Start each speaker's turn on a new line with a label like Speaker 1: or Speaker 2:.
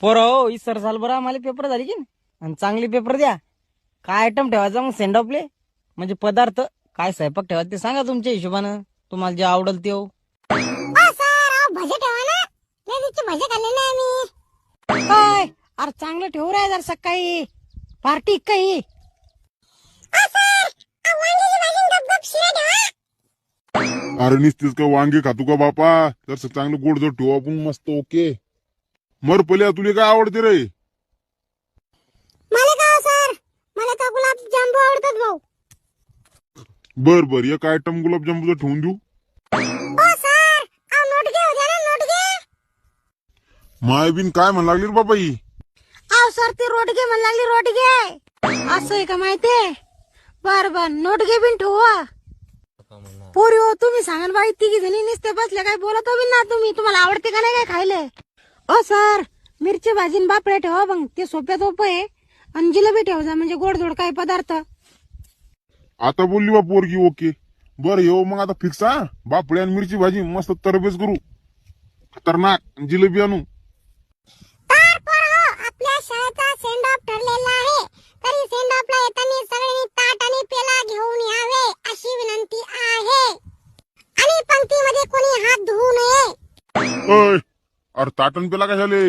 Speaker 1: पोरं हो सर झाल बरं आम्हाला पेपर झाली की नाही आणि चांगली पेपर द्या. काय आयटम ठेवायचा मग सेंड ऑफले म्हणजे पदार्थ काय स्वयंपाक ठेवायचा ते सांगा तुमच्या हिशोबानं तुम्हाला जे आवडेल ते हो.
Speaker 2: सर भजे ठेवा ना. त्या दिवशी भजे खाल्ले नाही आम्ही.
Speaker 3: काय अरे चांगलं ठेवू राय जर सकाळी पार्टी काही.
Speaker 2: वांग्याची भाजी आणि गपगप शिरा ठेवा.
Speaker 4: अरे निसतीस का वांगे खातो का बापा? तर चांगलं गोड जर ठेवू आपण मस्त ओके. मर पल्या तुला काय आवडते रे?
Speaker 2: मला का हो सर, मला तर गुलाब जांबू आवडतात भाऊ.
Speaker 4: बर बर एक आयटम गुलाबजामुनचं ठेवून देऊ.
Speaker 2: ओ सर नोट घे उद्या ना नोट घे.
Speaker 4: माय बिन काय म्हण लागली रे बाबा ही?
Speaker 3: आव सर ती रोटगे म्हण लागली रोटगे असं आहे का माहितीये. बर बर नोट घे बिन ठेवू हा. पोरी हो तुम्ही सांगा ना बाई तिघी जणी नुसते बसले काय बोलत हो बिन ना तुम्ही. तुम्हाला आवडते का नाही काय खायले. ओ सर मिरची भाजी बापडे ठेवा मग ते सोप्यात सोपं आहे. आणि जिलेबी ठेवजा म्हणजे गोडधोड काय पदार्थ.
Speaker 4: आता बोलली बा पोरगी ओके. बर येऊ मग आता फिक्स हा. बापडे आणि मिरची भाजी मस्त तरबेज करू. खतरनाक जिलेबी आणू.
Speaker 2: तर पोरं, आपल्या शाळेचा सेंड ऑफ ठरलेला आहे. तरी सेंड ऑफला येताना सगळ्यांनी ताट आणि पेला घेऊन यावे अशी विनंती आहे. आणि पंक्तीमध्ये कोणी हात धुवू नये.
Speaker 4: अय अरे ताटण पेला कशाले?